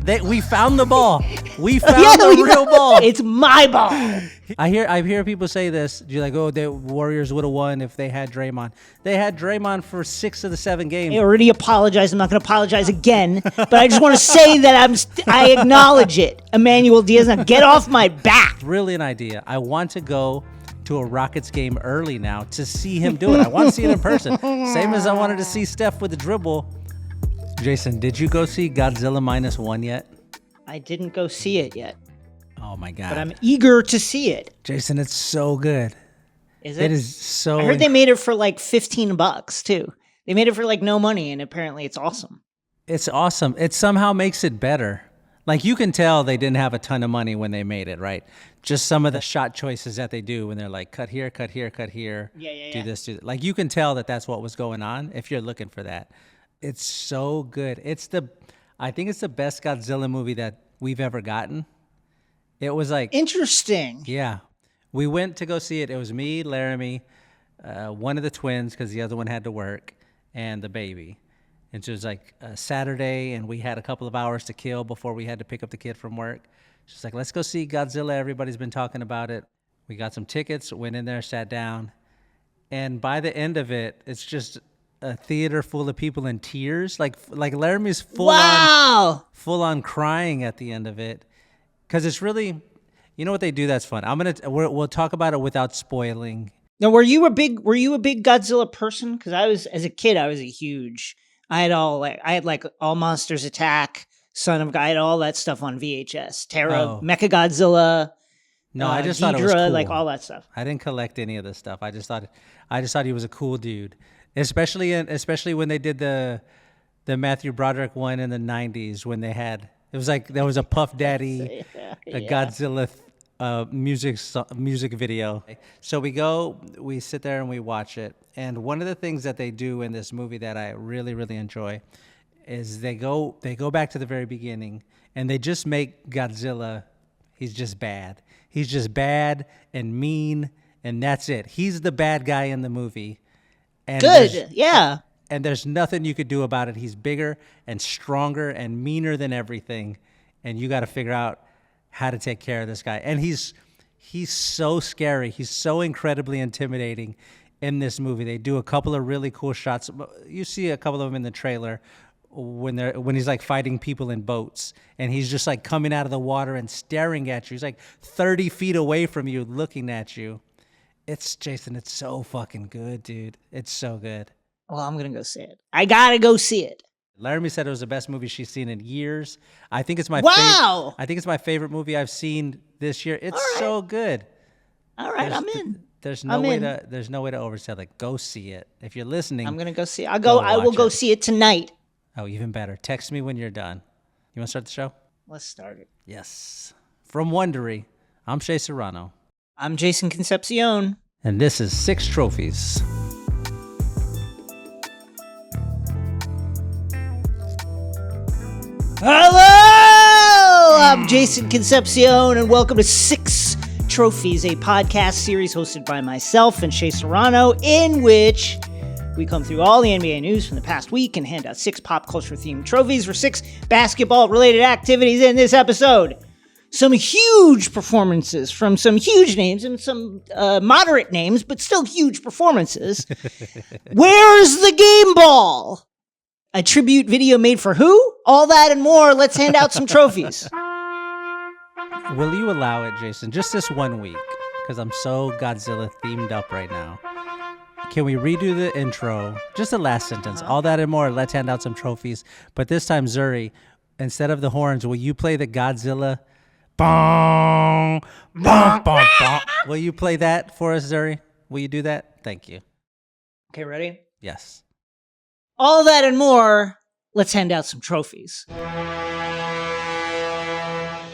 We found the ball. We found the real ball. It's my ball. I hear people say this. You're like, oh, the Warriors would have won if they had Draymond. They had Draymond for 6 of the 7 games. I already apologized. I'm not going to apologize again. But I just want to say that I acknowledge it. Emmanuel Diaz, now get off my back. Brilliant idea. I want to go to a Rockets game early now to see him do it. I want to see it in person. Same as I wanted to see Steph with the dribble. Jason, did you go see Godzilla -1 yet? I didn't go see it yet. Oh my God. But I'm eager to see it. Jason, it's so good. Is it? It is so. I heard they made it for like $15 too. They made it for like no money, and apparently it's awesome. It's awesome. It somehow makes it better. Like you can tell they didn't have a ton of money when they made it, right? Just some of the shot choices that they do when they're like, cut here, cut here, cut here. Yeah. Do this, do that. Like you can tell that that's what was going on if you're looking for that. It's so good. I think it's the best Godzilla movie that we've ever gotten. It was like interesting. Yeah, we went to go see it. It was me, Laramie, one of the twins because the other one had to work, and the baby. And so it was like a Saturday, and we had a couple of hours to kill before we had to pick up the kid from work. She's like, let's go see Godzilla. Everybody's been talking about it. We got some tickets, went in there, sat down, and by the end of it, it's just a theater full of people in tears. Like Laramie's full on crying at the end of it. Because it's really, you know what they do that's fun. We'll talk about it without spoiling. Now, were you a big Godzilla person? Because as a kid, I had all Monsters Attack, Son of God, I had all that stuff on VHS. Terra, Mechagodzilla. No, I just Ghidra, thought it was cool. like all that stuff. I didn't collect any of this stuff. I just thought he was a cool dude. Especially when they did the Matthew Broderick one in the 90s when there was a Puff Daddy, a Godzilla music video. So we sit there and we watch it. And one of the things that they do in this movie that I really, really enjoy is they go back to the very beginning and they just make Godzilla, he's just bad. He's just bad and mean, and that's it. He's the bad guy in the movie. And good, yeah. And there's nothing you could do about it. He's bigger and stronger and meaner than everything. And you got to figure out how to take care of this guy. And he's so scary. He's so incredibly intimidating in this movie. They do a couple of really cool shots. You see a couple of them in the trailer when he's like fighting people in boats. And he's just like coming out of the water and staring at you. He's like 30 feet away from you looking at you. Jason, it's so fucking good, dude. It's so good. Well, I'm going to go see it. I got to go see it. Laramie said it was the best movie she's seen in years. I think it's my I think it's my favorite movie I've seen this year. It's so good. All right, I'm in. There's no way to oversell it. Go see it. If you're listening, I'm going to go see it. I will go see it tonight. Oh, even better. Text me when you're done. You want to start the show? Let's start it. Yes. From Wondery, I'm Shea Serrano. I'm Jason Concepcion. And this is 6 Trophies. Hello! I'm Jason Concepcion, and welcome to 6 Trophies, a podcast series hosted by myself and Shea Serrano, in which we come through all the NBA news from the past week and hand out 6 pop culture-themed trophies for 6 basketball-related activities in this episode. Some huge performances from some huge names and some moderate names, but still huge performances. Where's the game ball? A tribute video made for who? All that and more. Let's hand out some trophies. Will you allow it, Jason, just this 1 week? Because I'm so Godzilla themed up right now. Can we redo the intro? Just the last sentence. All that and more. Let's hand out some trophies. But this time, Zuri, instead of the horns, will you play the Godzilla? Bong, bong, bong, bong. Will you play that for us, Zuri? Will you do that? Thank you. Okay, ready? Yes. All that and more. Let's hand out some trophies.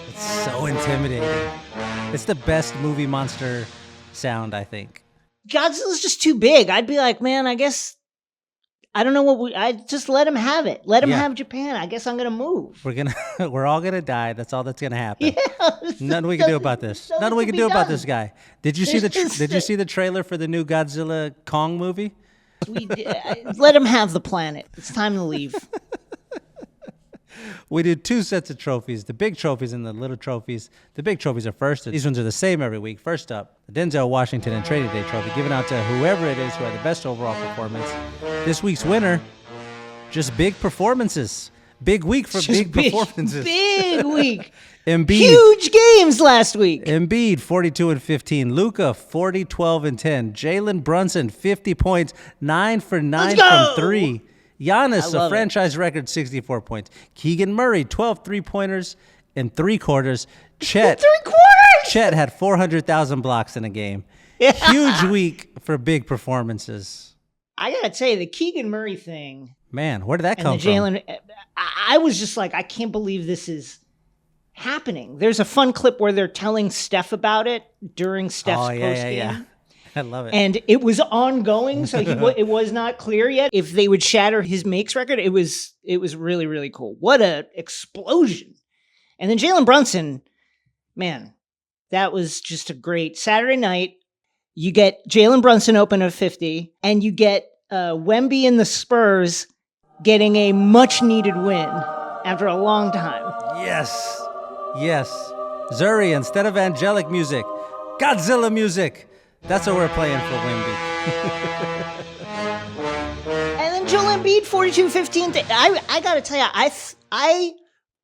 It's so intimidating. It's the best movie monster sound, I think. Godzilla's just too big. I'd be like, man, I guess, I don't know I just let him have it. Let him have Japan. I guess I'm going to move. We're all going to die. That's all that's going to happen. Yeah, Nothing we can do about this. Nothing we can do about this guy. Did you see the trailer for the new Godzilla Kong movie? Let him have the planet. It's time to leave. We do 2 sets of trophies, the big trophies and the little trophies. The big trophies are first. These ones are the same every week. First up, the Denzel Washington and Trading Day trophy, given out to whoever it is who had the best overall performance. This week's winner, just big performances. Big week for big performances. Big week. Embiid. Huge games last week. Embiid, 42 and 15. Luka, 40, 12 and 10. Jalen Brunson, 50 points, 9 for 9 from 3. Giannis, a franchise record, 64 points. Keegan Murray, 12 3-pointers in 3 quarters. Chet had 400,000 blocks in a game. Yeah. Huge week for big performances. I gotta tell you, the Keegan Murray thing. Man, where did that come and the Jalen, I was just like, I can't believe this is happening. There's a fun clip where they're telling Steph about it during Steph's postgame. Yeah. I love it. And it was ongoing, so it was not clear yet if they would shatter his makes record. It was really, really cool. What a explosion. And then Jalen Brunson, man, that was just a great Saturday night. You get Jalen Brunson open at 50, and you get Wemby and the Spurs getting a much-needed win after a long time. Yes. Zuri, instead of angelic music, Godzilla music. That's what we're playing for Wemby. And then Joel Embiid, 42-15. I got to tell you,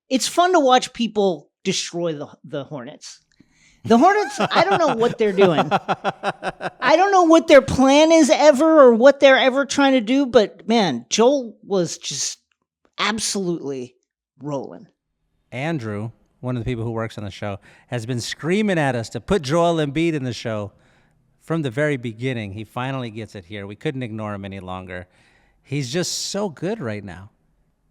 it's fun to watch people destroy the Hornets. The Hornets, I don't know what they're doing. I don't know what their plan is ever or what they're ever trying to do, but man, Joel was just absolutely rolling. Andrew, one of the people who works on the show, has been screaming at us to put Joel Embiid in the show from the very beginning. He finally gets it here. We couldn't ignore him any longer. He's just so good right now.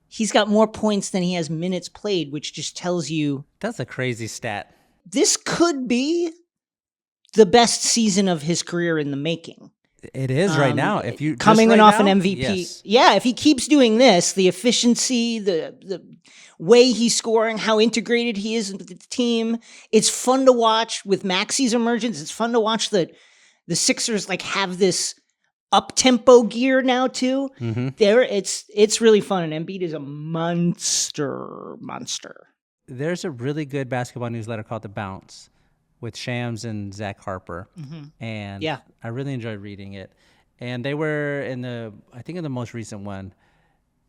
He's got more points than he has minutes played, which just tells you... That's a crazy stat. This could be the best season of his career in the making. It is right now. If you coming right off now, an MVP, yes. Yeah. If he keeps doing this, the efficiency, the way he's scoring, how integrated he is with the team, it's fun to watch. With Maxi's emergence, it's fun to watch the Sixers like have this up-tempo gear now too. Mm-hmm. It's really fun, and Embiid is a monster. There's a really good basketball newsletter called The Bounce with Shams and Zach Harper. Mm-hmm. And yeah. I really enjoy reading it. And they were in the most recent one,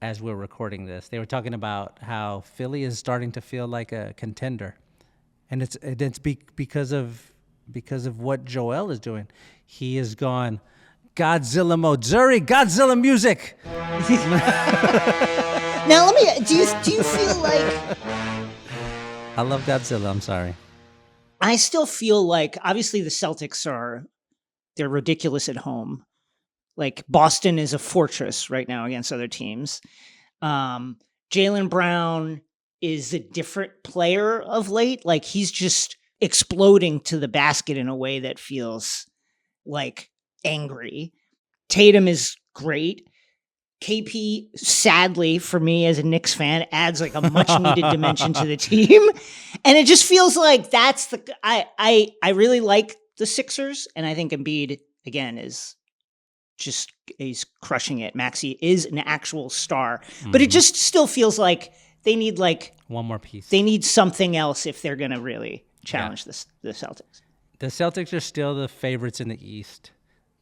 as we're recording this, they were talking about how Philly is starting to feel like a contender. And it's because of what Joel is doing. He has gone Godzilla mode. Zuri, Godzilla music. Now do you feel like... I love Godzilla, I'm sorry. I still feel like, obviously the Celtics they're ridiculous at home. Like Boston is a fortress right now against other teams. Jaylen Brown is a different player of late. Like he's just exploding to the basket in a way that feels like angry. Tatum is great. KP, sadly for me as a Knicks fan, adds like a much needed dimension to the team. And it just feels like that's I really like the Sixers, and I think Embiid again he's crushing it. Maxey is an actual star, but it just still feels like they need like one more piece. They need something else if they're going to really challenge the Celtics. The Celtics are still the favorites in the East.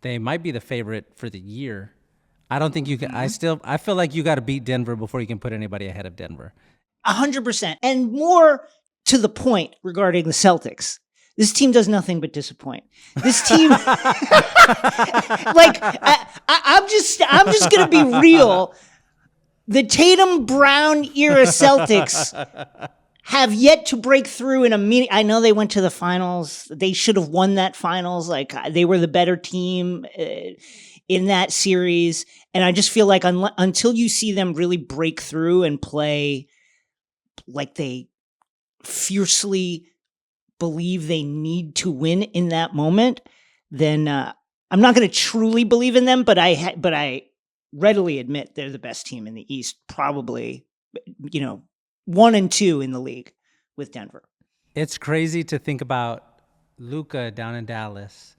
They might be the favorite for the year. I don't think you can. Mm-hmm. I feel like you got to beat Denver before you can put anybody ahead of Denver. 100%. And more to the point regarding the Celtics. This team does nothing but disappoint. This team, like, I'm just gonna be real. The Tatum Brown era Celtics have yet to break through in a meeting. I know they went to the finals. They should have won that finals. Like they were the better team in that series. And I just feel like until you see them really break through and play like they fiercely believe they need to win in that moment, then I'm not going to truly believe in them, but I readily admit they're the best team in the East, probably, 1 and 2 in the league with Denver. It's crazy to think about Luka down in Dallas.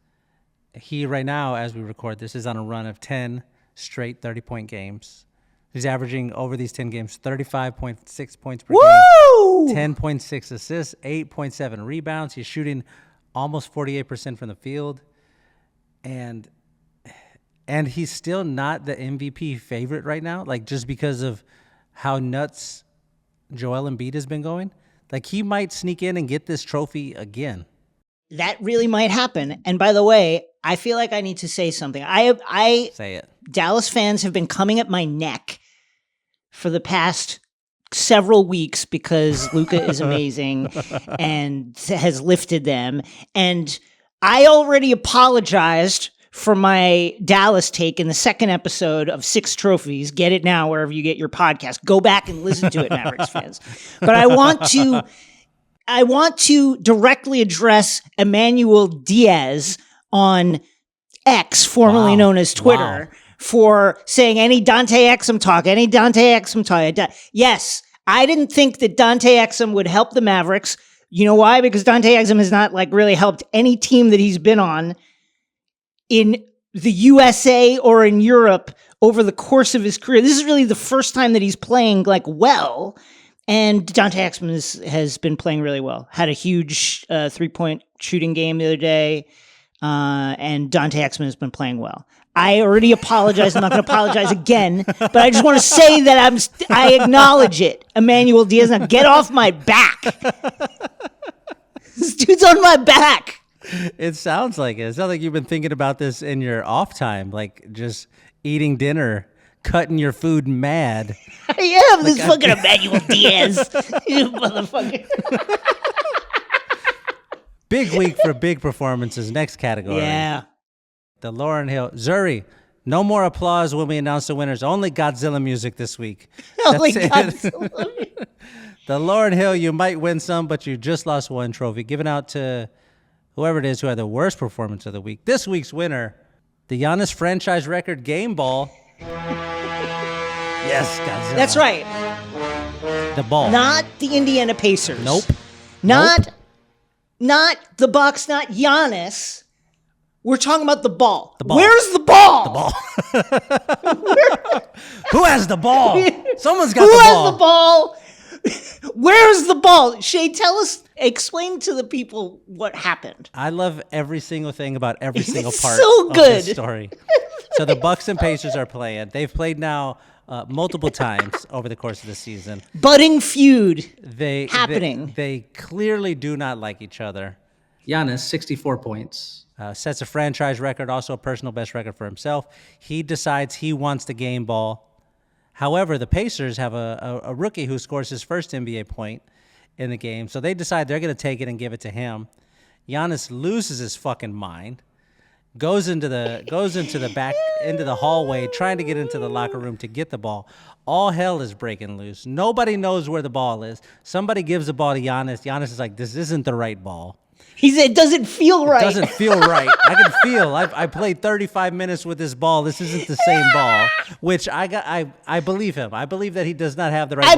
He right now, as we record this, is on a run of 10 straight 30-point games. He's averaging over these 10 games 35.6 points per Woo! game, 10.6 assists, 8.7 rebounds. He's shooting almost 48% from the field. And he's still not the MVP favorite right now, like just because of how nuts Joel Embiid has been going. Like he might sneak in and get this trophy again. That really might happen. And by the way, I feel like I need to say something. I Say it. Dallas fans have been coming at my neck for the past several weeks because Luka is amazing and has lifted them. And I already apologized for my Dallas take in the second episode of 6 Trophies. Get it now wherever you get your podcast. Go back and listen to it, Mavericks fans. But I want to directly address Emmanuel Diaz on X, formerly known as Twitter, for saying any Dante Exum talk, any Dante Exum talk. Yes, I didn't think that Dante Exum would help the Mavericks. You know why? Because Dante Exum has not like really helped any team that he's been on in the USA or in Europe over the course of his career. This is really the first time that he's playing like well. And Dante Exum has been playing really well. Had a huge 3-point shooting game the other day. And Dante Exum has been playing well. I already apologized. I'm not going to apologize again. But I just want to say that I acknowledge it. Emmanuel Diaz, now get off my back. This dude's on my back. It sounds like it. It sounds like you've been thinking about this in your off time, like just eating dinner, cutting your food mad. I am this fucking Emmanuel Diaz. You motherfucker. Big week for big performances. Next category. Yeah. The Lauryn Hill. Zuri, no more applause when we announce the winners. Only Godzilla music this week. Only That's it. Godzilla. The Lauryn Hill, you might win some, but you just lost one trophy. Given out to whoever it is who had the worst performance of the week. This week's winner, the Giannis franchise record game ball. Yes, Godzilla. That's right. The ball. Not the Indiana Pacers. Nope. Not the Bucks, not Giannis. We're talking about the ball. The ball. Where's the ball? The ball. Who has the ball? Someone's got Who the ball. has the ball? Where's the ball? Shay, explain to the people what happened. I love every single thing about every single part so of good. this story. So the Bucks and Pacers are playing. They've played now multiple times over the course of the season. Budding feud happening. They clearly do not like each other. Giannis, 64 points. Sets a franchise record, also a personal best record for himself. He decides he wants the game ball. However, the Pacers have a rookie who scores his first NBA point in the game, so they decide they're going to take it and give it to him. Giannis loses his fucking mind, goes into the hallway, trying to get into the locker room to get the ball. All hell is breaking loose. Nobody knows where the ball is. Somebody gives the ball to Giannis. Giannis is like, "This isn't the right ball." He said, "It doesn't feel right." It doesn't feel right. I can feel. I played 35 minutes with this ball. This isn't the same ball. Which I believe him. I believe that he does not have the right ball. I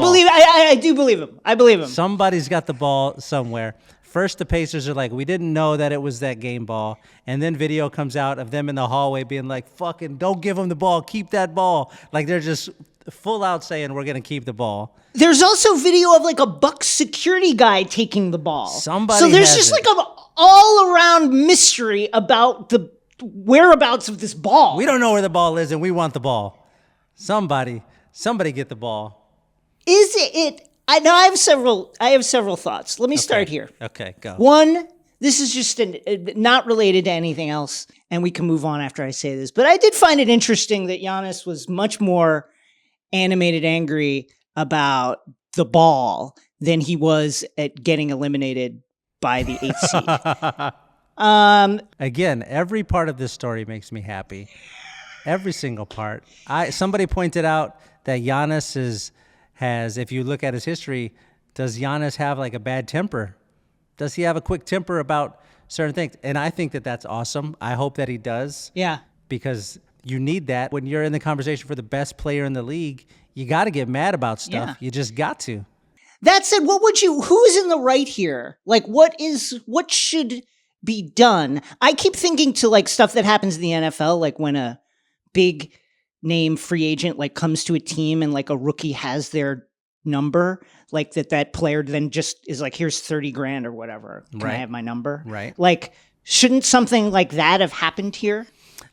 do believe him. I believe him. Somebody's got the ball somewhere. First, the Pacers are like, we didn't know that it was that game ball. And then video comes out of them in the hallway being like, fucking don't give him the ball. Keep that ball. Like they're just full out saying we're going to keep the ball. There's also video of like a Bucks security guy taking the ball. So there's just like an all-around mystery about the whereabouts of this ball. We don't know where the ball is, and we want the ball. Somebody get the ball. Is it? I have several thoughts. Let me start here. Okay, go. One, this is just not related to anything else, and we can move on after I say this. But I did find it interesting that Giannis was much more animated, angry about the ball than he was at getting eliminated by the 8th seed. Again, every part of this story makes me happy. Every single part. Somebody pointed out that Giannis has, if you look at his history, does Giannis have like a bad temper? Does he have a quick temper about certain things? And I think that that's awesome. I hope that he does. Yeah. Because you need that. When you're in the conversation for the best player in the league, you got to get mad about stuff. Yeah. You just got to. That said, who is in the right here? Like, what should be done? I keep thinking to like stuff that happens in the NFL, like when a big name free agent like comes to a team and like a rookie has their number, like that player then just is like, here's 30 grand or whatever. Can I have my number? Right. Like, shouldn't something like that have happened here?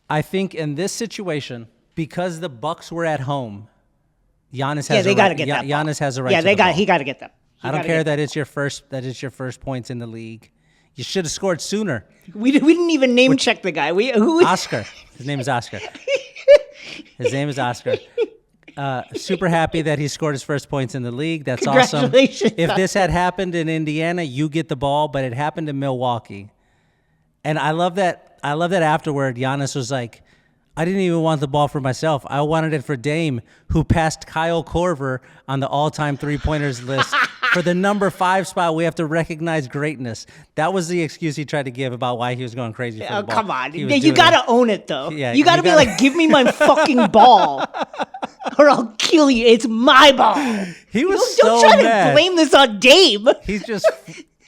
I think in this situation, because the Bucks were at home, Giannis has they got to get that. Giannis has a right. Yeah, to the ball. He got to get them. I don't care that it's your first points in the league. You should have scored sooner. We didn't even name check the guy. Oscar. His name is Oscar. Super happy that he scored his first points in the league. That's awesome. If this had happened in Indiana, you get the ball, but it happened in Milwaukee. And I love that afterward, Giannis was like, I didn't even want the ball for myself. I wanted it for Dame, who passed Kyle Korver on the all-time three-pointers list. For the number 5 spot, we have to recognize greatness. That was the excuse he tried to give about why he was going crazy for the ball. Come on. You got to own it, though. Yeah, you got to be like, give me my fucking ball or I'll kill you. It's my ball. He was Don't try to blame this on Dame. He's just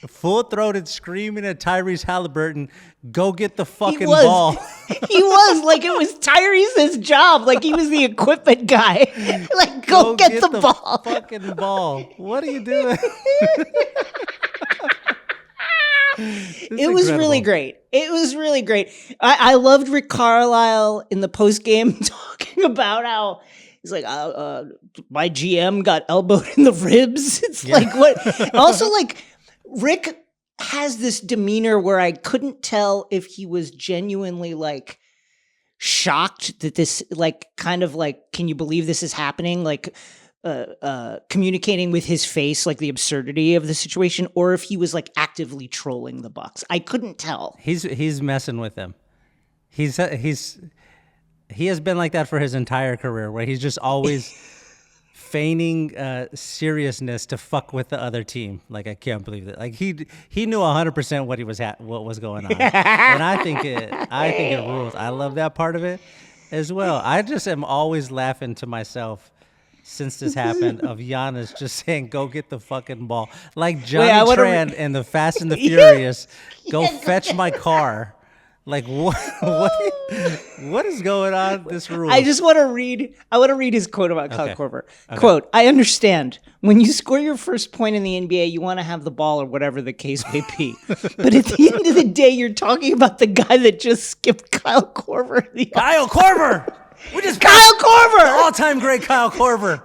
full-throated screaming at Tyrese Halliburton, go get the fucking ball. He was like, it was Tyrese's job. Like he was the equipment guy. Like, go get the ball. Fucking ball. What are you doing? It was really great. It was really great. I loved Rick Carlisle in the post game talking about how he's like, my GM got elbowed in the ribs. It's like what? Also, like Rick has this demeanor where I couldn't tell if he was genuinely like shocked that this, like, kind of like, can you believe this is happening? Like, communicating with his face, like the absurdity of the situation, or if he was like actively trolling the Bucks. I couldn't tell. He's messing with them. He has been like that for his entire career, where he's just always feigning seriousness to fuck with the other team. Like, I can't believe it. Like he knew 100% what was going on, and I think it rules. I love that part of it as well. I just am always laughing to myself since this happened of Giannis just saying, "Go get the fucking ball," like Johnny Tran and the Fast and the Furious. Go fetch my car. Like what is going on? This rule. I want to read his quote about Kyle Korver. Okay. Quote, I understand. When you score your first point in the NBA, you want to have the ball or whatever the case may be. But at the end of the day, you're talking about the guy that just skipped Kyle Korver. Kyle Korver! Kyle Korver! All-time great Kyle Korver.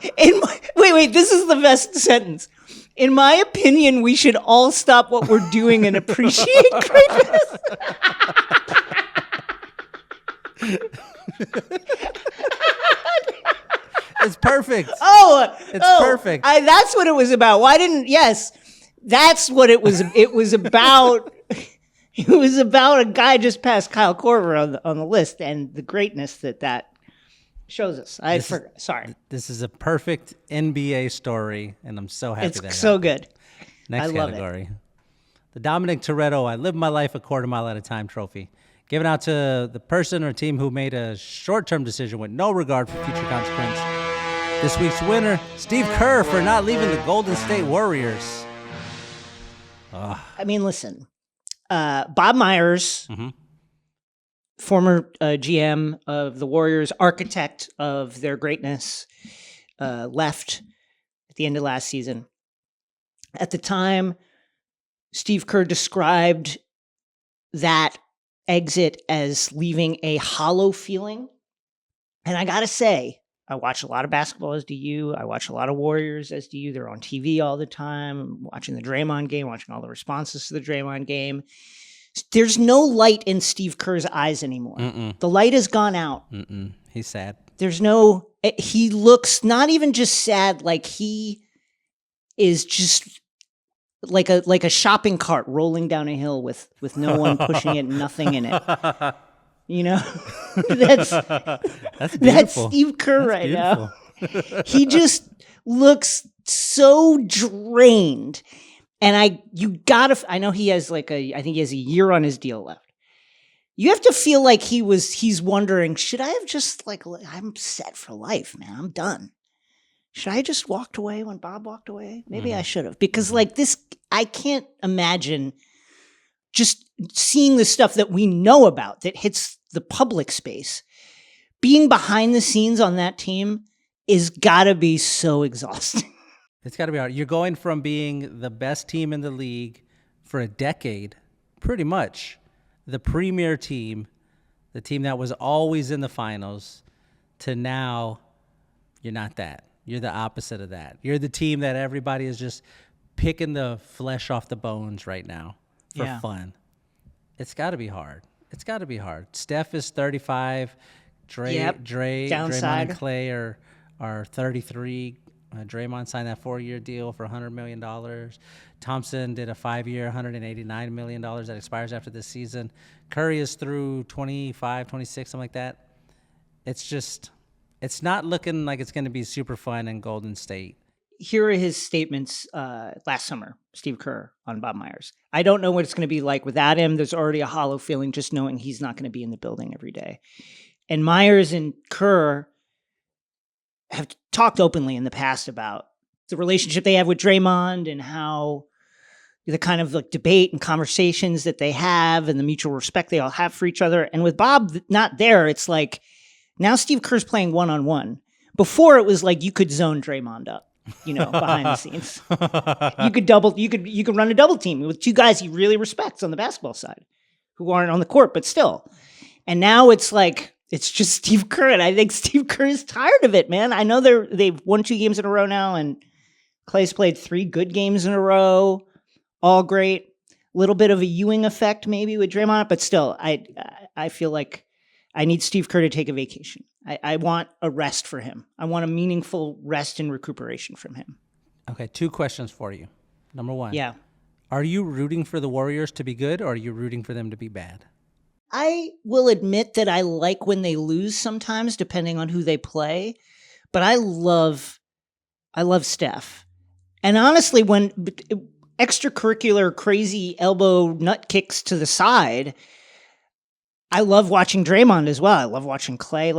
Wait, this is the best sentence. In my opinion, we should all stop what we're doing and appreciate greatness. It's perfect. It's perfect. That's what it was about. That's what it was. It was about. It was about a guy just past Kyle Korver on the list and the greatness that shows us. Sorry. This is a perfect NBA story, and I'm so happy that it's so good. Next category. The Dominic Toretto I Live My Life a Quarter Mile at a Time trophy. Given out to the person or team who made a short-term decision with no regard for future consequence. This week's winner, Steve Kerr, for not leaving the Golden State Warriors. I mean, listen. Bob Myers, former GM of the Warriors, architect of their greatness, left at the end of last season. At the time, Steve Kerr described that exit as leaving a hollow feeling. And I gotta say, I watch a lot of basketball, as do you. I watch a lot of Warriors, as do you. They're on TV all the time. I'm watching the Draymond game, watching all the responses to the Draymond game. There's no light in Steve Kerr's eyes anymore. The light has gone out. He's sad. He looks not even just sad, like he is just like a shopping cart rolling down a hill with no one pushing it, nothing in it. You know, that's Steve Kerr now. He just looks so drained, and I know he has I think he has a year on his deal left. You have to feel like he's wondering, should I have just I'm set for life, man. I'm done. Should I have just walked away when Bob walked away? Maybe I should have, because this, I can't imagine just seeing the stuff that we know about that hits the public space, being behind the scenes on that team is gotta be so exhausting. It's got to be hard. You're going from being the best team in the league for a decade, pretty much, the premier team, the team that was always in the finals, to now you're not that. You're the opposite of that. You're the team that everybody is just picking the flesh off the bones right now for fun. It's got to be hard. It's got to be hard. Steph is 35. Draymond and Clay are 33. Draymond signed that 4-year deal for $100 million. Thompson did a 5-year, $189 million that expires after this season. Curry is through 25, 26, something like that. It's not looking like it's going to be super fun in Golden State. Here are his statements last summer, Steve Kerr on Bob Myers. I don't know what it's going to be like without him. There's already a hollow feeling just knowing he's not going to be in the building every day. And Myers and Kerr have talked openly in the past about the relationship they have with Draymond and how the kind of like debate and conversations that they have and the mutual respect they all have for each other. And with Bob not there, it's like now Steve Kerr's playing one-on-one. Before it was like you could zone Draymond up, behind the scenes. You could run a double team with two guys he really respects on the basketball side who aren't on the court, but still. And now it's like, it's just Steve Kerr, and I think Steve Kerr is tired of it, man. I know they've won 2 games in a row now, and Clay's played 3 good games in a row, all great. A little bit of a Ewing effect maybe with Draymond, but still, I feel like I need Steve Kerr to take a vacation. I want a rest for him. I want a meaningful rest and recuperation from him. Okay, 2 questions for you. Number 1. Yeah. Are you rooting for the Warriors to be good, or are you rooting for them to be bad? I will admit that I like when they lose sometimes, depending on who they play. But I love Steph. And honestly, when extracurricular, crazy elbow nut kicks to the side, I love watching Draymond as well. I love watching Clay.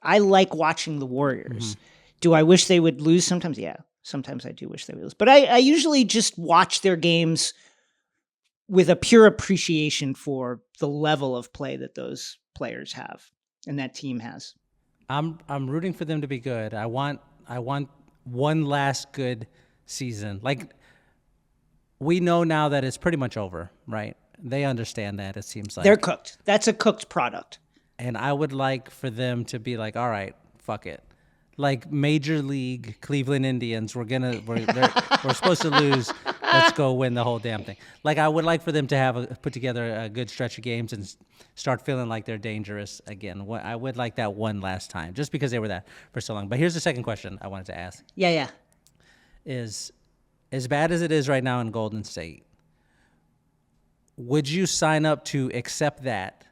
I like watching the Warriors. Mm-hmm. Do I wish they would lose sometimes? Yeah, sometimes I do wish they would lose. But I usually just watch their games with a pure appreciation for the level of play that those players have and that team has. I'm rooting for them to be good. I want one last good season. Like, we know now that it's pretty much over, right? They understand that, it seems like. They're cooked. That's a cooked product. And I would like for them to be like, all right, fuck it. Like Major League Cleveland Indians, we're supposed to lose. Let's go win the whole damn thing. Like, I would like for them to put together a good stretch of games and start feeling like they're dangerous again. I would like that one last time, just because they were that for so long. But here's the second question I wanted to ask. Yeah. Is as bad as it is right now in Golden State, would you sign up to accept that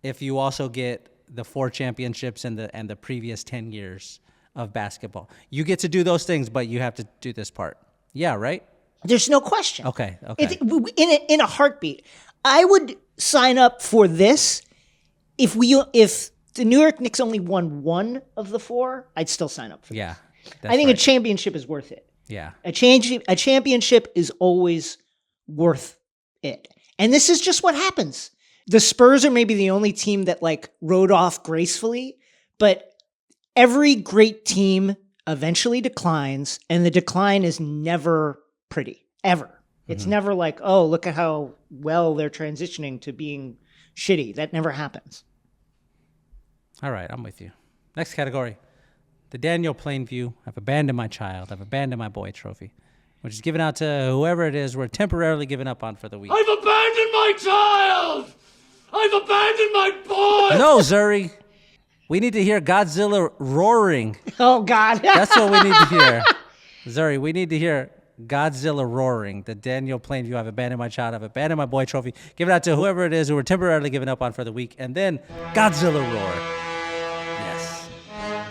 if you also get the 4 championships and the previous 10 years of basketball? You get to do those things, but you have to do this part. Yeah, right? There's no question. Okay. In a heartbeat, I would sign up for this if the New York Knicks only won 1 of the 4. I'd still sign up for this. I think a championship is worth it. Yeah, a championship is always worth it, and this is just what happens. The Spurs are maybe the only team that rode off gracefully, but every great team eventually declines, and the decline is never pretty, ever. Mm-hmm. It's never like, oh, look at how well they're transitioning to being shitty. That never happens. All right, I'm with you. Next category. The Daniel Plainview, I've abandoned my child, I've abandoned my boy trophy, which is given out to whoever it is we're temporarily giving up on for the week. I've abandoned my child! I've abandoned my boy! No, Zuri. We need to hear Godzilla roaring. Oh, God. That's what we need to hear. Zuri, we need to hear Godzilla roaring. The Daniel Plainview, I've abandoned my child, I've abandoned my boy trophy. Give it out to whoever it is who we're temporarily giving up on for the week. And then Godzilla roar. Yes.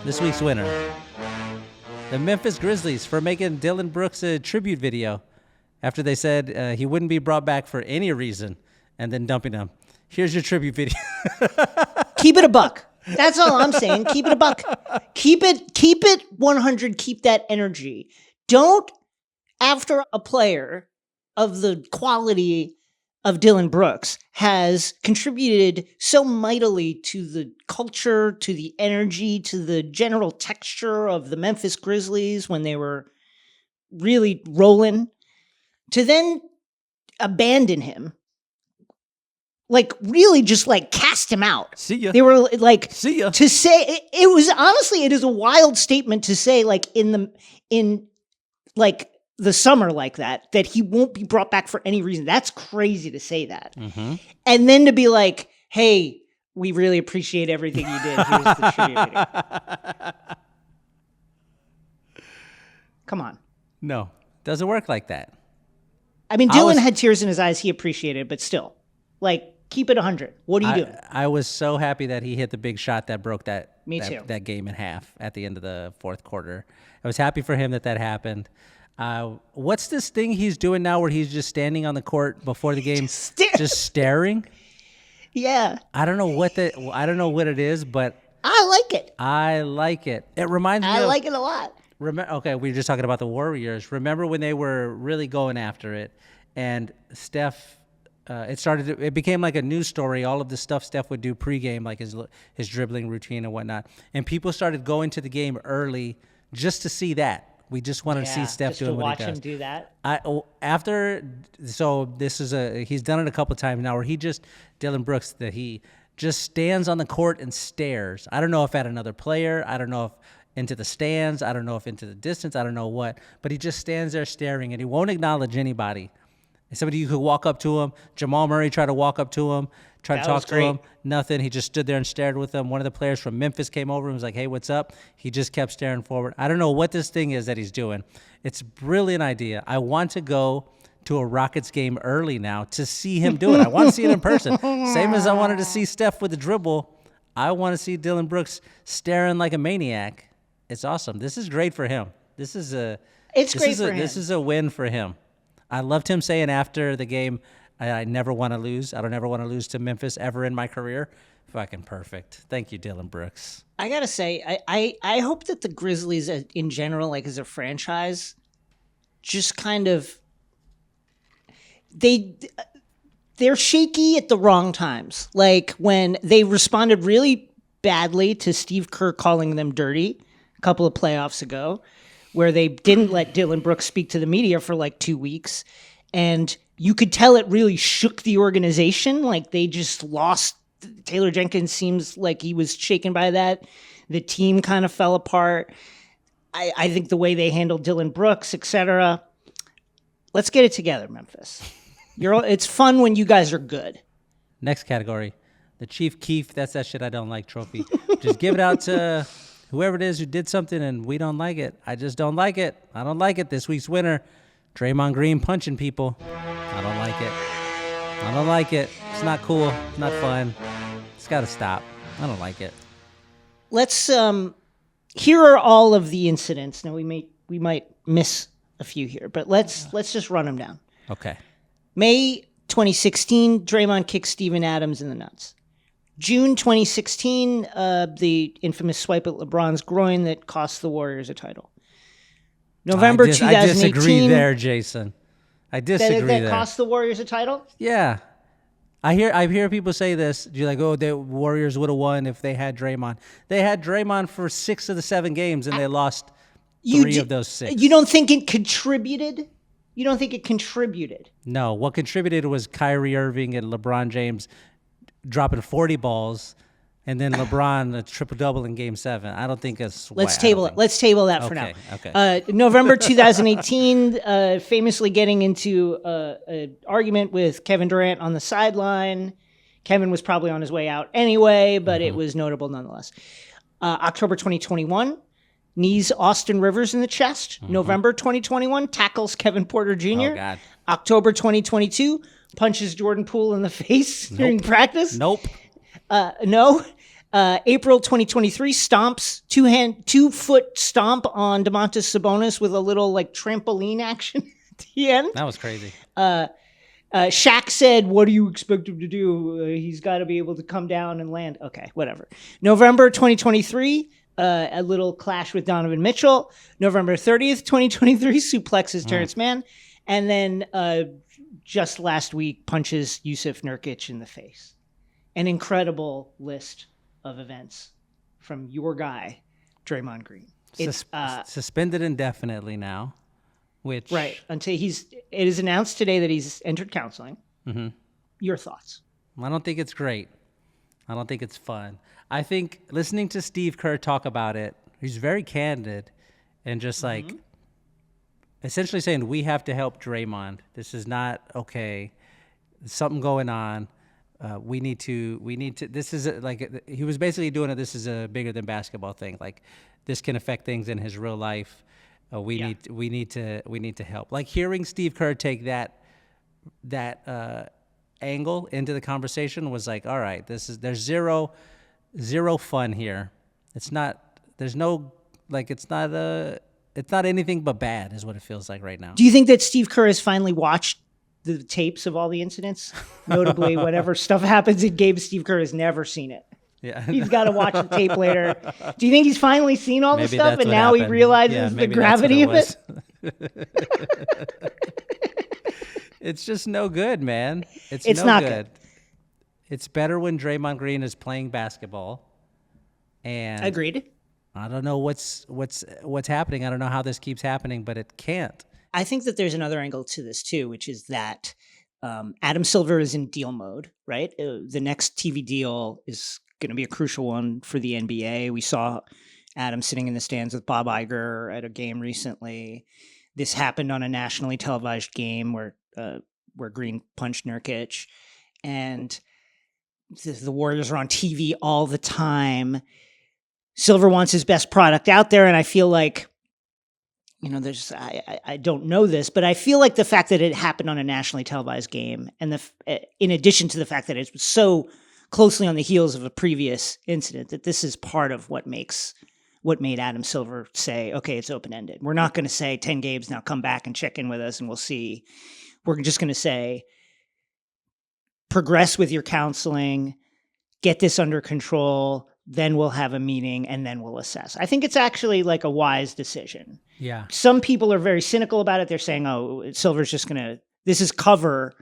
This week's winner. The Memphis Grizzlies for making Dylan Brooks a tribute video after they said he wouldn't be brought back for any reason and then dumping him. Here's your tribute video. Keep it a buck. That's all I'm saying. Keep it a buck. Keep it 100. Keep that energy. Don't, after a player of the quality of Dillon Brooks has contributed so mightily to the culture, to the energy, to the general texture of the Memphis Grizzlies when they were really rolling, to then abandon him, like really just like cast him out. See ya. They were like, See ya. to say it was honestly, it is a wild statement to say, like in like the summer like that he won't be brought back for any reason. That's crazy to say that. Mm-hmm. And then to be like, hey, we really appreciate everything you did. Here's the tribute video. Come on. No, doesn't work like that. I mean, Dillon had tears in his eyes. He appreciated it, but still, like, keep it 100. What are you doing? I was so happy that he hit the big shot that broke that too. Game in half at the end of the fourth quarter. I was happy for him that happened. What's this thing he's doing now where he's just standing on the court before the game, just staring? Yeah. I don't know what it is, but I like it. I like it. It reminds me. I like it a lot. Okay, we were just talking about the Warriors. Remember when they were really going after it, and Steph? It became like a news story. All of the stuff Steph would do pregame, like his dribbling routine and whatnot, and people started going to the game early just to see that. We just wanted to see Steph doing what he does. Just to watch him do that. He's done it a couple times now where Dillon Brooks, that he just stands on the court and stares. I don't know if at another player, I don't know if into the stands, I don't know if into the distance, I don't know what, but he just stands there staring and he won't acknowledge anybody. Somebody you could walk up to him. Jamal Murray tried to walk up to him, tried to talk to him. Nothing. He just stood there and stared with them. One of the players from Memphis came over and was like, hey, what's up? He just kept staring forward. I don't know what this thing is that he's doing. It's a brilliant idea. I want to go to a Rockets game early now to see him do it. I want to see it in person. Same as I wanted to see Steph with the dribble. I want to see Dillon Brooks staring like a maniac. It's awesome. This is great for him. This is a win for him. I loved him saying after the game, I never want to lose. I don't ever want to lose to Memphis ever in my career. Fucking perfect. Thank you, Dillon Brooks. I got to say, I hope that the Grizzlies in general, like as a franchise, just kind of, they're shaky at the wrong times. Like when they responded really badly to Steve Kerr calling them dirty a couple of playoffs ago, where they didn't let Dillon Brooks speak to the media for like 2 weeks. And you could tell it really shook the organization. Like they just lost. Taylor Jenkins seems like he was shaken by that. The team kind of fell apart. I think the way they handled Dillon Brooks, etc. Let's get it together, Memphis. It's fun when you guys are good. Next category, the Chief Keef. That's that shit I don't like trophy. Just give it out to whoever it is who did something and we don't like it. I just don't like it. I don't like it. This week's winner, Draymond Green punching people. I don't like it. I don't like it. It's not cool. It's not fun. It's got to stop. I don't like it. Let's here are all of the incidents. Now we might miss a few here, but let's just run them down. Okay. May 2016, Draymond kicks Steven Adams in the nuts. June 2016, the infamous swipe at LeBron's groin that cost the Warriors a title. November 2018. I disagree there, Jason. I disagree there. That cost the Warriors a title? Yeah. I hear people say this. You're like, oh, the Warriors would have won if they had Draymond. They had Draymond for 6 of the 7 games, and they lost 3 of those 6. You don't think it contributed? You don't think it contributed? No. What contributed was Kyrie Irving and LeBron James dropping 40 balls, and then LeBron a triple-double in Game 7. I don't think it's... Let's table it. Let's table that for now. Okay. November 2018, famously getting into an argument with Kevin Durant on the sideline. Kevin was probably on his way out anyway, but it was notable nonetheless. October 2021, knees Austin Rivers in the chest. November 2021, tackles Kevin Porter Jr. Oh, God. October 2022, punches Jordan Poole in the face during practice. Nope. No. April 2023, stomps, 2-foot stomp on Domantas Sabonis with a little like trampoline action at the end. That was crazy. Shaq said, what do you expect him to do? He's got to be able to come down and land. Okay, whatever. November 2023, a little clash with Donovan Mitchell. November 30th, 2023, suplexes Terrence Mann. And then just last week punches Yusuf Nurkic in the face. An incredible list of events from your guy, Draymond Green. It's Suspended indefinitely now, which right until it is announced today that he's entered counseling. Mm-hmm. Your thoughts? I don't think it's great. I don't think it's fun. I think listening to Steve Kerr talk about it, he's very candid and just like essentially saying we have to help Draymond. This is not okay. There's something going on. We need to. This is like he was basically doing it. This is a bigger than basketball thing. Like this can affect things in his real life. We need to help. Like hearing Steve Kerr take that angle into the conversation was like, all right, there's zero fun here. It's not anything but bad is what it feels like right now. Do you think that Steve Kerr has finally watched the tapes of all the incidents? Notably, whatever stuff happens in games, Steve Kerr has never seen it. Yeah. He's got to watch the tape later. Do you think he's finally seen all the Maybe stuff that's and what now he happened. realizes the maybe gravity of that's it? what It's just no good, man. It's no not good. It's better when Draymond Green is playing basketball. And Agreed. I don't know what's happening. I don't know how this keeps happening, but it can't. I think that there's another angle to this too, which is that Adam Silver is in deal mode, right? The next TV deal is going to be a crucial one for the NBA. We saw Adam sitting in the stands with Bob Iger at a game recently. This happened on a nationally televised game where Green punched Nurkic, and the Warriors are on TV all the time. Silver wants his best product out there, and I feel like, there's I don't know this, but I feel like the fact that it happened on a nationally televised game, and in addition to the fact that it was so closely on the heels of a previous incident, that this is part of what made Adam Silver say, okay, it's open-ended. We're not going to say 10 games, now come back and check in with us and we'll see. We're just going to say, progress with your counseling, get this under control, then we'll have a meeting and then we'll assess. I think it's actually like a wise decision. Yeah. Some people are very cynical about it. They're saying, oh, Silver's just going to, this is cover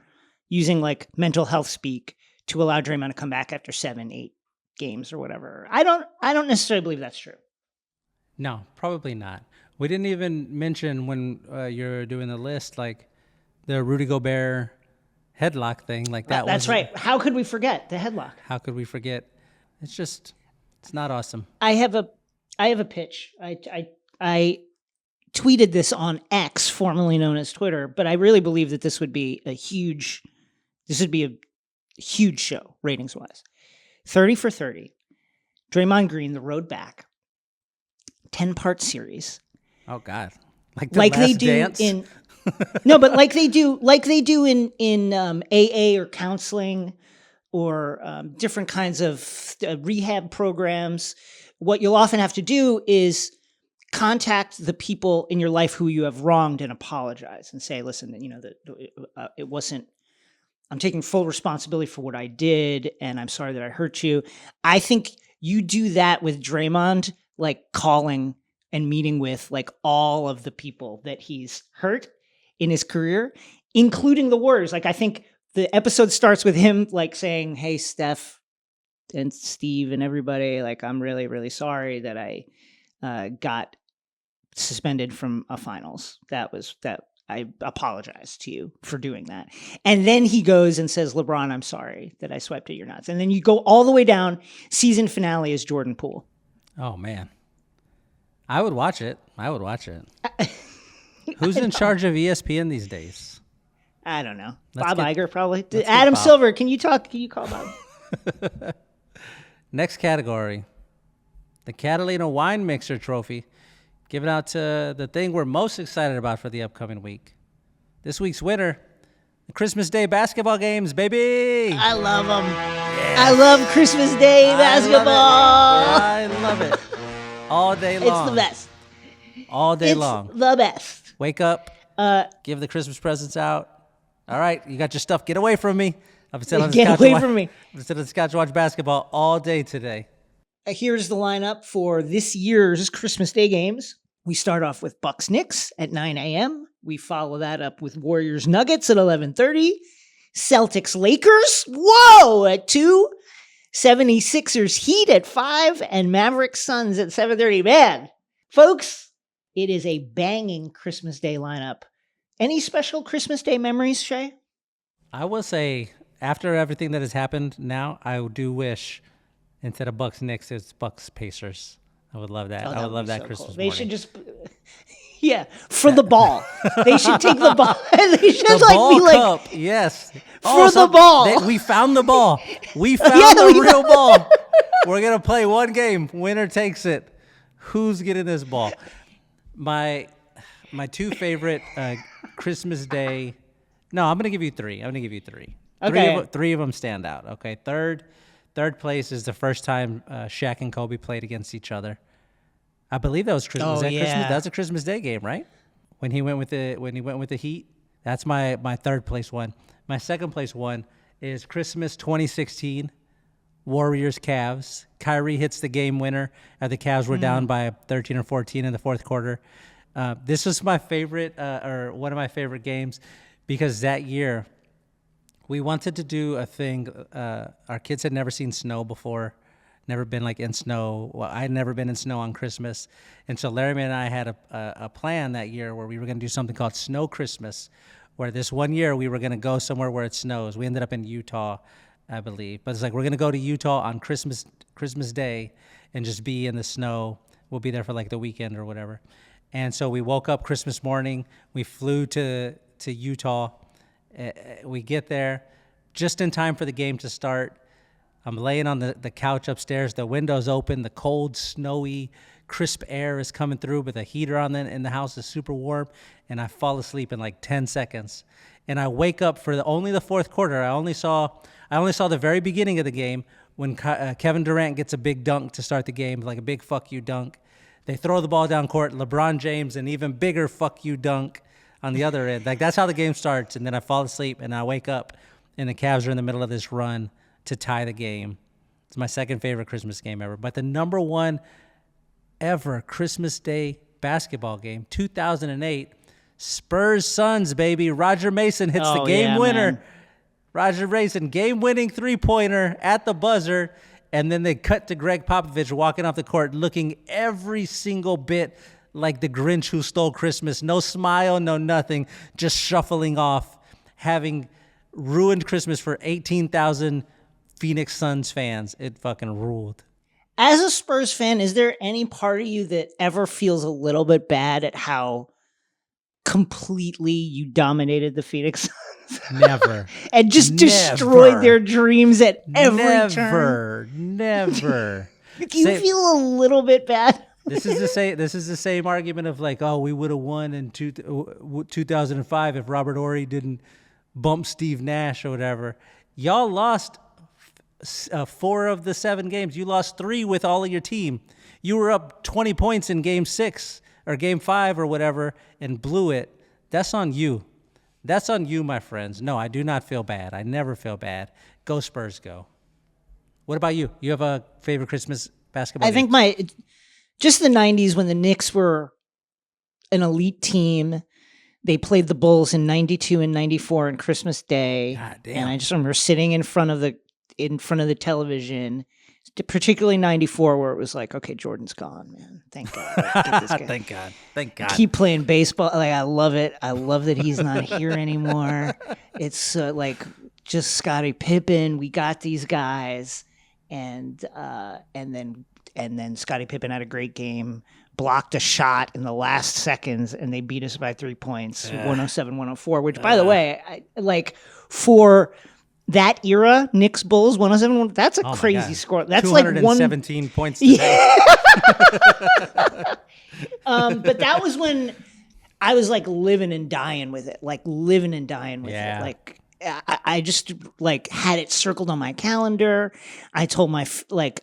using like mental health speak to allow Draymond to come back after 7-8 games or whatever. I don't necessarily believe that's true. No, probably not. We didn't even mention when you're doing the list, like the Rudy Gobert headlock thing. Like that. That's right. How could we forget the headlock? How could we forget? It's not awesome. I have a pitch. I tweeted this on X, formerly known as Twitter, but I really believe that this would be a huge show ratings wise. 30 for 30. Draymond Green, the road back. 10-part series. Oh God! Like Last they do Dance? in no, but like they do in AA or counseling or different kinds of rehab programs. What you'll often have to do is contact the people in your life who you have wronged and apologize and say, listen, it wasn't. I'm taking full responsibility for what I did, and I'm sorry that I hurt you. I think you do that with Draymond, like calling and meeting with like all of the people that he's hurt in his career, including the Warriors. Like I think the episode starts with him like saying, hey, Steph and Steve and everybody, like, I'm really, really sorry that I got suspended from a finals. That I apologize to you for doing that. And then he goes and says, LeBron, I'm sorry that I swiped at your nuts. And then you go all the way down. Season finale is Jordan Poole. Oh man, I would watch it. Who's in charge of ESPN these days? I don't know. Let's Bob Iger probably. get Adam Bob. Silver, can you call Bob? Next category, the Catalina Wine Mixer Trophy, given out to the thing we're most excited about for the upcoming week. This week's winner, the Christmas Day basketball games, baby. I love them. I love Christmas Day basketball. I love it. All day long. It's the best. All day It's long. the best. Wake up, give the Christmas presents out. All right, you got your stuff. Get away from me. I'm sitting on the Get couch away and from me. I'm sitting on the couch to watch basketball all day today. Here's the lineup for this year's Christmas Day games. We start off with Bucks Knicks at 9 a.m. We follow that up with Warriors Nuggets at 11:30. Celtics Lakers, whoa, at 2. 76ers Heat at 5. And Mavericks Suns at 7:30. Man, folks, it is a banging Christmas Day lineup. Any special Christmas Day memories, Shay? I will say, after everything that has happened now, I do wish instead of Bucks Knicks, it's Bucks Pacers. I would love that. I would love that so Christmas cool. morning. They should just, yeah, for the ball. They should take the ball. They should The like ball be like cup, yes. for the ball. We found the ball. We found Yeah, the we real ball. We're gonna play one game. Winner takes it. Who's getting this ball? My two favorite Christmas Day. No, I'm gonna give you 3. Okay. Three of them stand out. Okay, third place is the first time Shaq and Kobe played against each other. I believe that was Christmas. Oh, Was that yeah. Christmas? That was a Christmas Day game, right? When he went with the Heat. That's my third place one. My second place one is Christmas 2016, Warriors Cavs. Kyrie hits the game winner. The Cavs were down by 13 or 14 in the fourth quarter. This was my favorite, or one of my favorite games, because that year we wanted to do a thing. Our kids had never seen snow before, never been like in snow. Well, I had never been in snow on Christmas. And so Laramie and I had a plan that year where we were going to do something called Snow Christmas, where this one year we were going to go somewhere where it snows. We ended up in Utah, I believe. But it's like we're going to go to Utah on Christmas Day and just be in the snow. We'll be there for like the weekend or whatever. And so we woke up Christmas morning. We flew to Utah. We get there just in time for the game to start. I'm laying on the couch upstairs. The window's open. The cold, snowy, crisp air is coming through, but the heater on in the house is super warm. And I fall asleep in like 10 seconds. And I wake up for only the fourth quarter. I only saw the very beginning of the game when Kevin Durant gets a big dunk to start the game, like a big fuck you dunk. They throw the ball down court. LeBron James, an even bigger fuck you dunk on the other end. Like, that's how the game starts. And then I fall asleep and I wake up and the Cavs are in the middle of this run to tie the game. It's my second favorite Christmas game ever. But the number one ever Christmas Day basketball game, 2008, Spurs Suns, baby. Roger Mason hits the game winner. Man. Roger Mason, game-winning three-pointer at the buzzer. And then they cut to Greg Popovich walking off the court looking every single bit like the Grinch who stole Christmas. No smile, no nothing, just shuffling off, having ruined Christmas for 18,000 Phoenix Suns fans. It fucking ruled. As a Spurs fan, is there any part of you that ever feels a little bit bad at how completely you dominated the Phoenix Suns? Never. And just destroyed their dreams at every turn? Never. Do you feel a little bit bad? This is the same argument of like, oh, we would have won in 2005 if Robert Horry didn't bump Steve Nash or whatever. Y'all lost 4 of the 7 games. You lost 3 with all of your team. You were up 20 points in game 6 or game 5 or whatever and blew it. That's on you. That's on you, my friends. No, I do not feel bad. I never feel bad. Go Spurs, go. What about you? You have a favorite Christmas basketball game? I think just the 90s when the Knicks were an elite team. They played the Bulls in 92 and 94 on Christmas Day. God damn. And I just remember sitting in front of the television, particularly 94, where it was like, okay, Jordan's gone, man. Thank God. Get this guy. Thank God. Keep playing baseball. Like, I love it. I love that he's not here anymore. It's like just Scottie Pippen. We got these guys, and then Scottie Pippen had a great game, blocked a shot in the last seconds, and they beat us by 3 points, 107-104. Which, by the way, for that era, Knicks Bulls 107. That's a crazy score. That's like 217 points today. But that was when I was like living and dying with it. It. Like I just like had it circled on my calendar. I told I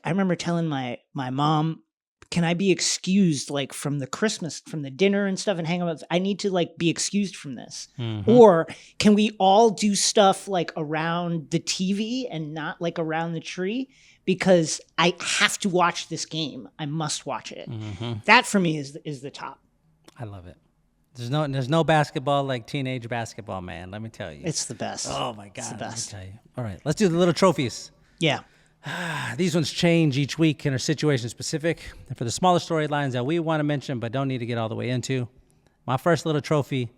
remember telling my mom, can I be excused like from the dinner and stuff and hang out? I need to like be excused from this. Mm-hmm. Or can we all do stuff like around the TV and not like around the tree? Because I have to watch this game. I must watch it. Mm-hmm. That for me is the top. I love it. There's no basketball like teenage basketball, man. Let me tell you. It's the best. Oh my God. It's the best. Let me tell you. All right, let's do the little trophies. Yeah. These ones change each week and are situation specific. And for the smaller storylines that we want to mention but don't need to get all the way into, my first little trophy,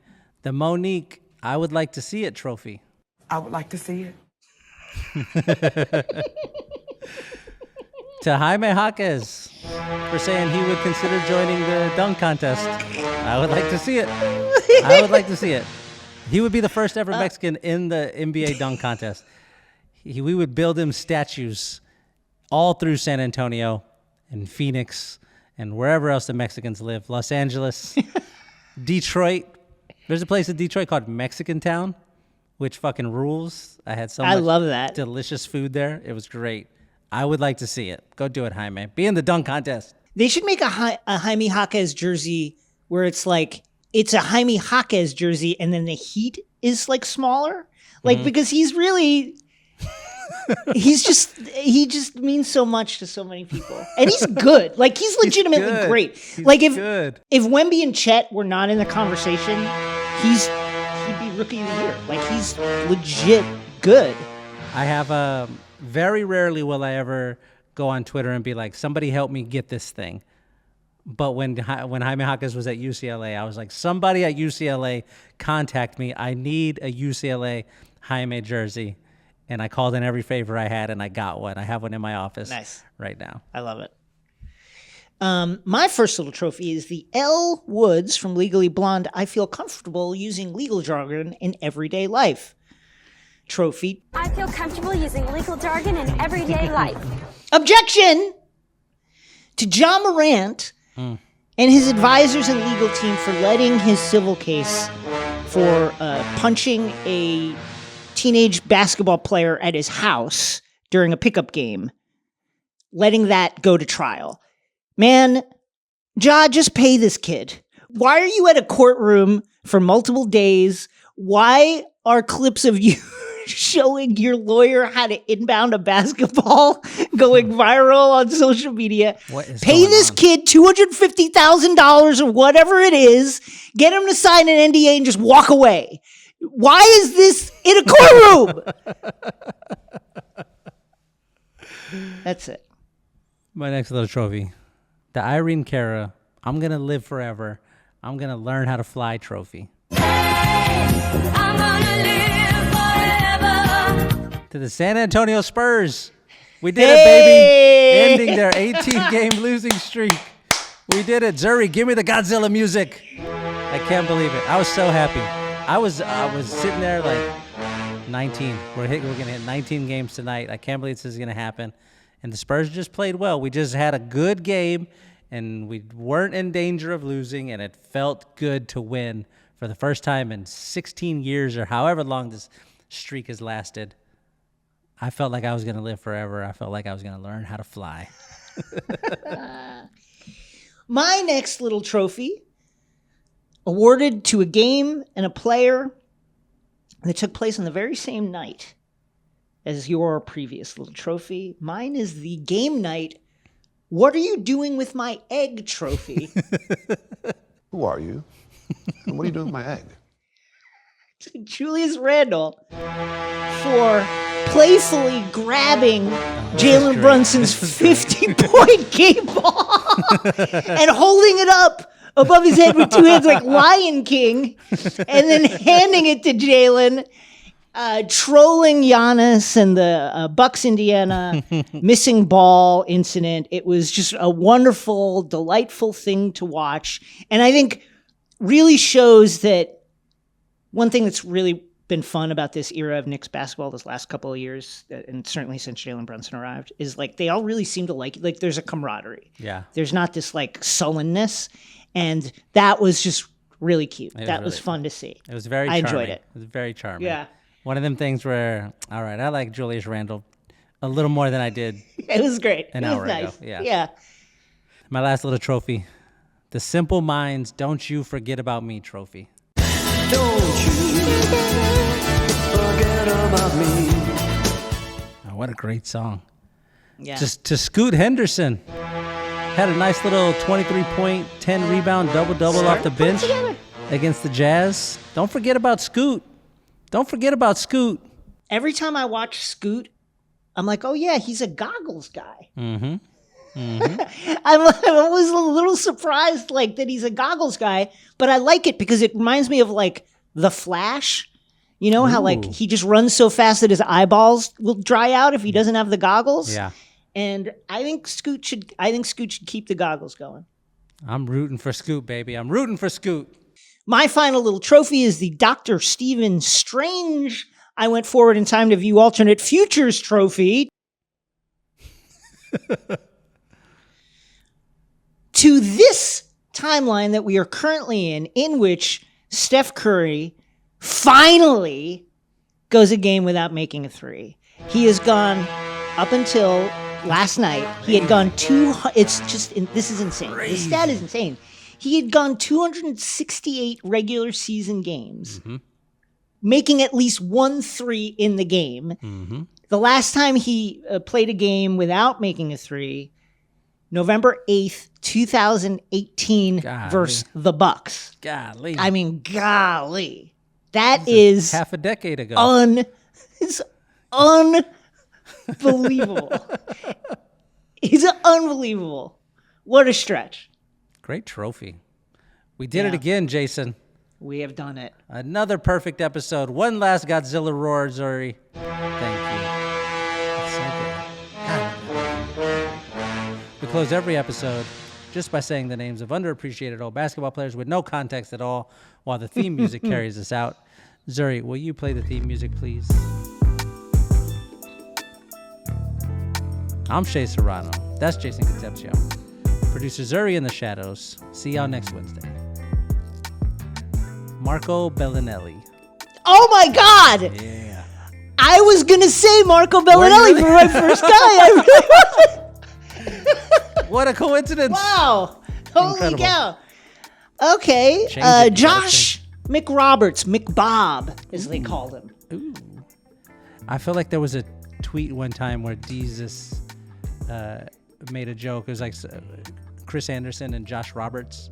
the Monique, I would like to see it trophy. I would like to see it. To Jaime Jaquez for saying he would consider joining the dunk contest. I would like to see it. I would like to see it. He would be the first ever Mexican in the NBA dunk contest. We would build him statues all through San Antonio and Phoenix and wherever else the Mexicans live. Los Angeles, Detroit. There's a place in Detroit called Mexican Town, which fucking rules. I had so much love that. delicious food there. It was great. I would like to see it. Go do it, Jaime. Be in the dunk contest. They should make a Jaime Jaquez jersey where it's like, it's a Jaime Jaquez jersey and then the heat is like smaller. Like, because he's really, he just means so much to so many people. And he's good. Like, he's legitimately good. great. He's like, if Wemby and Chet were not in the conversation, he'd be rookie of the year. Like, he's legit good. I have very rarely will I ever go on Twitter and be like, somebody help me get this thing. But when Jaime Jaquez was at UCLA, I was like, somebody at UCLA contact me. I need a UCLA Jaime jersey. And I called in every favor I had, and I got one. I have one in my office right now. I love it. My first little trophy is the L. Woods from Legally Blonde. I feel comfortable using legal jargon in everyday life. Trophy. I feel comfortable using legal jargon in everyday life. Objection to John Morant and his advisors and legal team for letting his civil case for punching a teenage basketball player at his house during a pickup game, letting that go to trial. Man, Ja, just pay this kid. Why are you at a courtroom for multiple days? Why are clips of you showing your lawyer how to inbound a basketball going viral on social media? Pay this kid $250,000 or whatever it is, get him to sign an NDA and just walk away. Why is this in a courtroom? That's it. My next little trophy, the Irene Cara, I'm going to live forever. I'm going to learn how to fly trophy. I'm gonna live forever. To the San Antonio Spurs. We did it, baby. Ending their 18-game losing streak. We did it. Zuri, give me the Godzilla music. I can't believe it. I was so happy. I was sitting there like 19. We're going to hit 19 games tonight. I can't believe this is going to happen. And the Spurs just played well. We just had a good game, and we weren't in danger of losing, and it felt good to win for the first time in 16 years or however long this streak has lasted. I felt like I was going to live forever. I felt like I was going to learn how to fly. My next little trophy, awarded to a game and a player that took place on the very same night as your previous little trophy. Mine is the game night, what are you doing with my egg trophy. Who are you? And what are you doing with my egg? Julius Randle for playfully grabbing Jalen Brunson's 50-point game ball and holding it up above his head with two hands like Lion King, and then handing it to Jalen, trolling Giannis and the Bucks Indiana missing ball incident. It was just a wonderful, delightful thing to watch. And I think really shows that one thing that's really been fun about this era of Knicks basketball this last couple of years, and certainly since Jalen Brunson arrived, is like they all really seem to like there's a camaraderie. Yeah. There's not this like sullenness. And that was just really cute. That was really fun to see. It was very I charming. enjoyed it. It was very charming. Yeah. One of them things where, all right, I like Julius Randle a little more than I did It was great. an It was hour nice. ago. Yeah. Yeah. My last little trophy, the Simple Minds Don't You Forget About Me trophy. Don't you forget about me. Oh, what a great song. Yeah. Just to Scoot Henderson. Had a nice little 23-point, 10-rebound, double-double off the bench. against the Jazz. Don't forget about Scoot. Don't forget about Scoot. Every time I watch Scoot, I'm like, oh yeah, he's a goggles guy. Mm-hmm. I'm always a little surprised, like, that he's a goggles guy, but I like it because it reminds me of, like, The Flash. You know how, like, Ooh. he just runs so fast that his eyeballs will dry out if he doesn't have the goggles. Yeah. And I think Scoot should keep the goggles going. I'm rooting for Scoot, baby. I'm rooting for Scoot. My final little trophy is the Dr. Stephen Strange I went forward in time to view alternate futures trophy. To this timeline that we are currently in which Steph Curry finally goes a game without making a three. He has gone up until last night. He had gone this is insane. This stat is insane. He had gone 268 regular season games, making at least 1 3 in the game. The last time he played a game without making a three, November 8th, 2018 versus the Bucks. Golly. I mean, golly. That is half a decade ago. It's unbelievable. It's unbelievable. What a stretch. Great trophy. We did it Yeah. again, Jason. We have done it. Another perfect episode. One last Godzilla roar, Zuri. Thank you. It's so good. God. We close every episode just by saying the names of underappreciated old basketball players with no context at all, while the theme music carries us out. Zuri, will you play the theme music, please? I'm Shea Serrano. That's Jason Concepcion. Producer Zuri in the shadows. See y'all next Wednesday. Marco Bellinelli. Oh my God! Yeah. I was going to say Marco Bellinelli really? for my first guy. I really was. What a coincidence. Wow. Holy Incredible. cow. Okay. Change it, Josh McRoberts, McBob, as they called him. Ooh. I feel like there was a tweet one time where Jesus made a joke. It was like Chris Anderson and Josh Roberts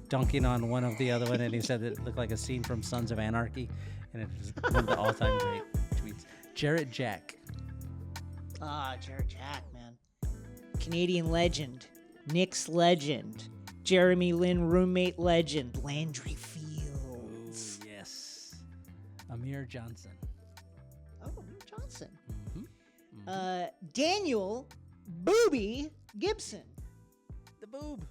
dunking on one of the other one, and he said it looked like a scene from Sons of Anarchy, and it was one of the all-time great tweets. Jarrett Jack. Jarrett Jack, man. Canadian legend. Knicks legend. Jeremy Lin roommate legend. Landry Fields. Ooh, yes. Amir Johnson. Oh, Johnson. Daniel Booby Gibson. The Boob.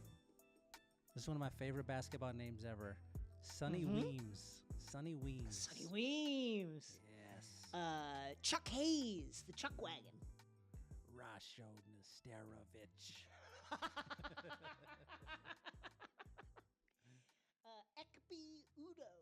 This is one of my favorite basketball names ever. Sonny Weems. Sonny Weems. Sonny Weems. Yes. Chuck Hayes, the Chuck Wagon. Rasho Nesterovich. Ekpi Udo.